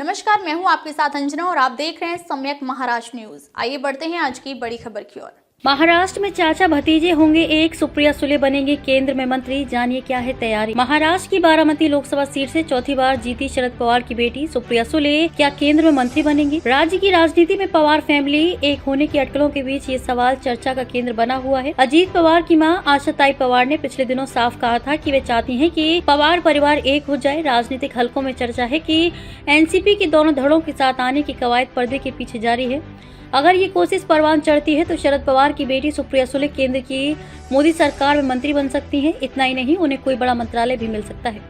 नमस्कार, मैं हूं आपके साथ अंजना और आप देख रहे हैं सम्यक महाराष्ट्र न्यूज। आइए बढ़ते हैं आज की बड़ी खबर की ओर। महाराष्ट्र में चाचा भतीजे होंगे एक, सुप्रिया सुले बनेंगे केंद्र में मंत्री, जानिए क्या है तैयारी। महाराष्ट्र की बारामती लोकसभा सीट से चौथी बार जीती शरद पवार की बेटी सुप्रिया सुले क्या केंद्र में मंत्री बनेंगी। राज्य की राजनीति में पवार फैमिली एक होने की अटकलों के बीच ये सवाल चर्चा का केंद्र बना हुआ है। अजीत पवार की मां आशाताई पवार ने पिछले दिनों साफ कहा था कि वे चाहती हैं कि पवार परिवार एक हो जाए। राजनीतिक हलकों में चर्चा है कि एनसीपी के दोनों धड़ों के साथ आने की कवायद पर्दे के पीछे जारी है। अगर ये कोशिश परवान चढ़ती है तो शरद पवार की बेटी सुप्रिया सुले केंद्र की मोदी सरकार में मंत्री बन सकती हैं। इतना ही नहीं, उन्हें कोई बड़ा मंत्रालय भी मिल सकता है।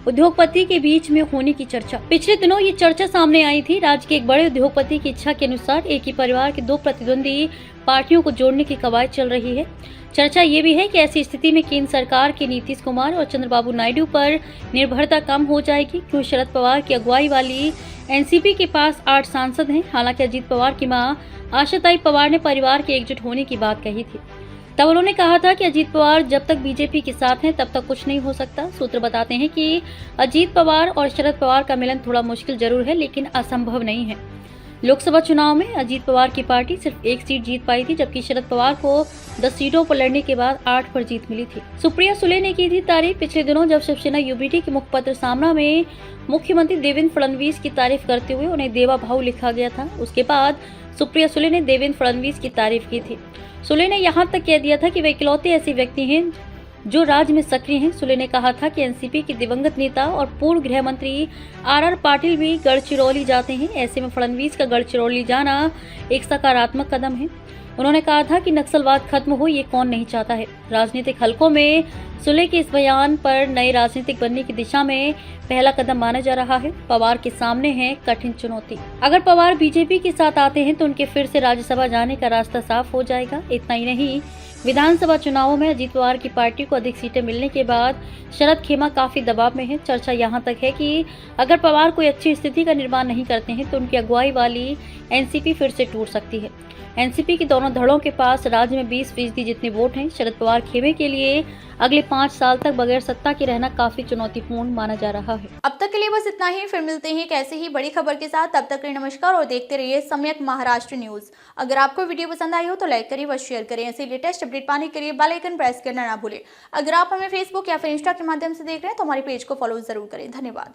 उद्योगपति के बीच में होने की चर्चा। पिछले दिनों ये चर्चा सामने आई थी। राज्य के एक बड़े उद्योगपति की इच्छा के अनुसार एक ही परिवार के दो प्रतिद्वंदी पार्टियों को जोड़ने की कवायद चल रही है। चर्चा ये भी है कि ऐसी स्थिति में केंद्र सरकार के नीतीश कुमार और चंद्रबाबू नायडू पर निर्भरता कम हो जाएगी, क्यों शरद पवार की अगुवाई वाली एनसीपी के पास 8 सांसद हैं। हालांकि अजीत पवार की मां आशाताई पवार ने परिवार के एकजुट होने की बात कही थी। तब उन्होंने कहा था कि अजीत पवार जब तक बीजेपी के साथ हैं तब तक कुछ नहीं हो सकता। सूत्र बताते हैं कि अजीत पवार और शरद पवार का मिलन थोड़ा मुश्किल जरूर है, लेकिन असंभव नहीं है। लोकसभा चुनाव में अजीत पवार की पार्टी सिर्फ 1 सीट जीत पाई थी, जबकि शरद पवार को 10 सीटों पर लड़ने के बाद 8 पर जीत मिली थी। सुप्रिया सुले ने की थी तारीफ। पिछले दिनों जब शिवसेना यूबीटी के मुखपत्र सामना में मुख्यमंत्री देवेंद्र फडणवीस की तारीफ करते हुए उन्हें देवा भाव लिखा गया था, उसके बाद सुप्रिया सुले ने देवेंद्र फडणवीस की तारीफ की थी। सुले ने यहाँ तक कह दिया था कि वे इकलौते ऐसे व्यक्ति हैं जो राज्य में सक्रिय हैं। सुले ने कहा था कि एनसीपी के दिवंगत नेता और पूर्व गृह मंत्री आर पाटिल भी गढ़चिरौली जाते हैं। ऐसे में फडणवीस का गढ़चिरौली जाना एक सकारात्मक कदम है। उन्होंने कहा था कि नक्सलवाद खत्म हो, ये कौन नहीं चाहता है। राजनीतिक हलकों में सुले के इस बयान पर नए राजनीतिक बनने की दिशा में पहला कदम माना जा रहा है। पवार के सामने है कठिन चुनौती। अगर पवार बीजेपी के साथ आते हैं तो उनके फिर से राज्यसभा जाने का रास्ता साफ हो जाएगा। इतना ही नहीं, विधानसभा चुनावों में अजीत पवार की पार्टी को अधिक सीटें मिलने के बाद शरद खेमा काफी दबाव में है। चर्चा यहाँ तक है कि अगर पवार कोई अच्छी स्थिति का निर्माण नहीं करते हैं तो उनकी अगुवाई वाली एनसीपी फिर से टूट सकती है। एनसीपी के दोनों धड़ों के पास राज्य में 20% जितने वोट हैं। शरद पवार खेमे के लिए अगले 5 साल तक बगैर सत्ता के रहना काफी चुनौतीपूर्ण माना जा रहा है। अब तक के लिए बस इतना ही। फिर मिलते हैं एक ऐसे ही बड़ी खबर के साथ। तब तक के लिए नमस्कार और देखते रहिए सम्यक महाराष्ट्र न्यूज। अगर आपको वीडियो पसंद आई हो तो लाइक करिए व शेयर करें। ऐसे लेटेस्ट अपडेट पाने के लिए बेल आइकन प्रेस करना ना भूलें। अगर आप हमें फेसबुक या फिर इंस्टा के माध्यम से देख रहे हैं तो हमारे पेज को फॉलो जरूर करें। धन्यवाद।